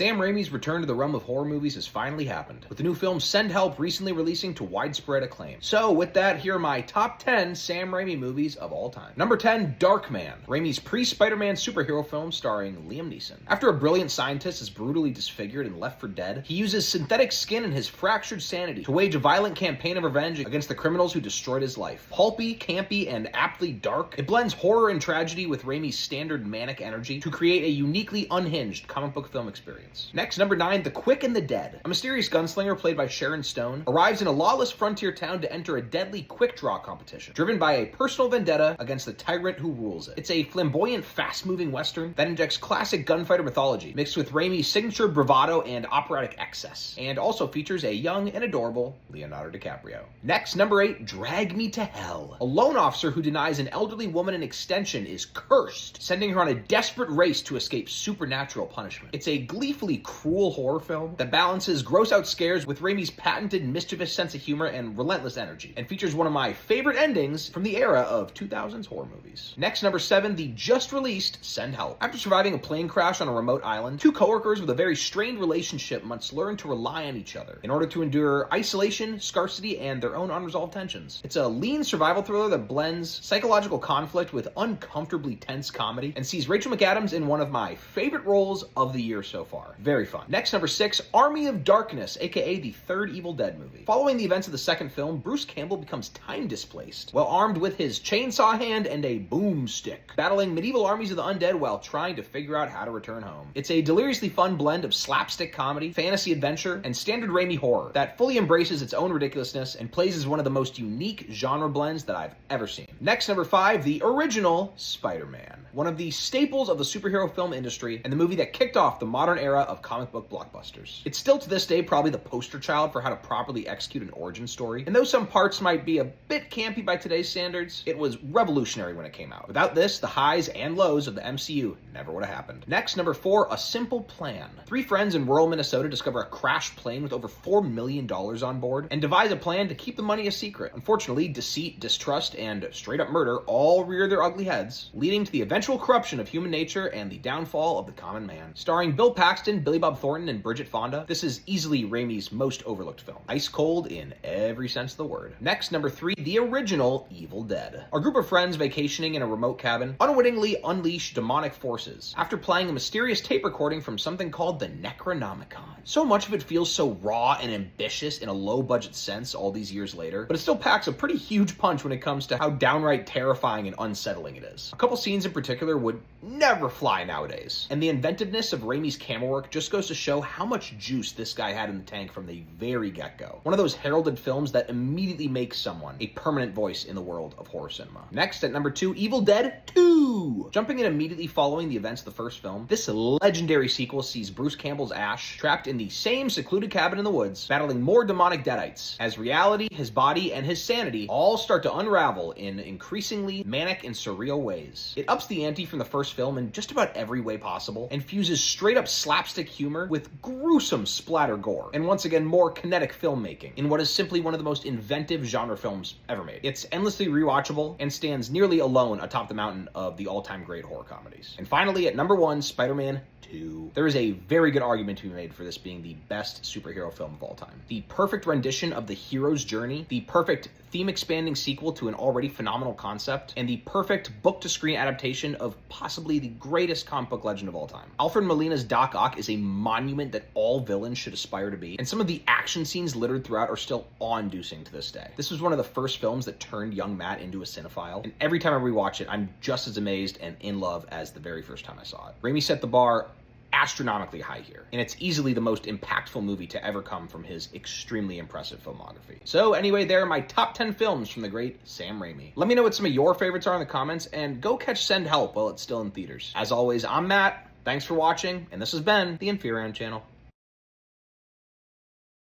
Sam Raimi's return to the realm of horror movies has finally happened, with the new film Send Help recently releasing to widespread acclaim. So with that, here are my top 10 Sam Raimi movies of all time. Number 10, Darkman, Raimi's pre-Spider-Man superhero film starring Liam Neeson. After a brilliant scientist is brutally disfigured and left for dead, he uses synthetic skin and his fractured sanity to wage a violent campaign of revenge against the criminals who destroyed his life. Pulpy, campy, and aptly dark, it blends horror and tragedy with Raimi's standard manic energy to create a uniquely unhinged comic book film experience. Next, number 9, The Quick and the Dead. A mysterious gunslinger played by Sharon Stone arrives in a lawless frontier town to enter a deadly quick draw competition, driven by a personal vendetta against the tyrant who rules it. It's a flamboyant, fast-moving western that injects classic gunfighter mythology, mixed with Raimi's signature bravado and operatic excess, and also features a young and adorable Leonardo DiCaprio. Next, number 8, Drag Me to Hell. A loan officer who denies an elderly woman an extension is cursed, sending her on a desperate race to escape supernatural punishment. It's a gleefully cruel horror film that balances gross-out scares with Raimi's patented mischievous sense of humor and relentless energy, and features one of my favorite endings from the era of 2000s horror movies. Next, number 7, the just-released Send Help. After surviving a plane crash on a remote island, two coworkers with a very strained relationship must learn to rely on each other in order to endure isolation, scarcity, and their own unresolved tensions. It's a lean survival thriller that blends psychological conflict with uncomfortably tense comedy and sees Rachel McAdams in one of my favorite roles of the year so far. Very fun. Next, number 6, Army of Darkness, aka the third Evil Dead movie. Following the events of the second film, Bruce Campbell becomes time displaced, while armed with his chainsaw hand and a boomstick, battling medieval armies of the undead while trying to figure out how to return home. It's a deliriously fun blend of slapstick comedy, fantasy adventure, and standard Raimi horror that fully embraces its own ridiculousness and plays as one of the most unique genre blends that I've ever seen. Next, number 5, the original Spider-Man. One of the staples of the superhero film industry and the movie that kicked off the modern era of comic book blockbusters. It's still to this day probably the poster child for how to properly execute an origin story, and though some parts might be a bit campy by today's standards, it was revolutionary when it came out. Without this, the highs and lows of the MCU never would have happened. Next, number 4, A Simple Plan. Three friends in rural Minnesota discover a crashed plane with over $4 million on board and devise a plan to keep the money a secret. Unfortunately, deceit, distrust, and straight-up murder all rear their ugly heads, leading to the eventual corruption of human nature and the downfall of the common man. Starring Bill Paxton, Billy Bob Thornton, and Bridget Fonda, this is easily Raimi's most overlooked film. Ice cold in every sense of the word. Next, number 3, the original Evil Dead. Our group of friends vacationing in a remote cabin unwittingly unleash demonic forces after playing a mysterious tape recording from something called the Necronomicon. So much of it feels so raw and ambitious in a low-budget sense all these years later, but it still packs a pretty huge punch when it comes to how downright terrifying and unsettling it is. A couple scenes in particular would never fly nowadays, and the inventiveness of Raimi's camera work just goes to show how much juice this guy had in the tank from the very get-go. One of those heralded films that immediately makes someone a permanent voice in the world of horror cinema. Next, at number 2, Evil Dead 2. Jumping in immediately following the events of the first film, this legendary sequel sees Bruce Campbell's Ash trapped in the same secluded cabin in the woods, battling more demonic deadites, as reality, his body, and his sanity all start to unravel in increasingly manic and surreal ways. It ups the ante from the first film in just about every way possible, and fuses straight-up slapstick humor with gruesome splatter gore, and once again more kinetic filmmaking, in what is simply one of the most inventive genre films ever made. It's endlessly rewatchable, and stands nearly alone atop the mountain of the all-time great horror comedies. And finally, at number 1, Spider-Man 2. There is a very good argument to be made for this being the best superhero film of all time. The perfect rendition of the hero's journey, the perfect theme-expanding sequel to an already phenomenal concept, and the perfect book-to-screen adaptation of possibly the greatest comic book legend of all time. Alfred Molina's Doc Ock is a monument that all villains should aspire to be, and some of the action scenes littered throughout are still awe-inducing to this day. This was one of the first films that turned young Matt into a cinephile, and every time I rewatch it, I'm just as amazed and in love as the very first time I saw it. Raimi set the bar astronomically high here, and it's easily the most impactful movie to ever come from his extremely impressive filmography. So anyway, there are my top 10 films from the great Sam Raimi. Let me know what some of your favorites are in the comments, and go catch Send Help while it's still in theaters. As always, I'm Matt, thanks for watching, and this has been the Inferion Channel.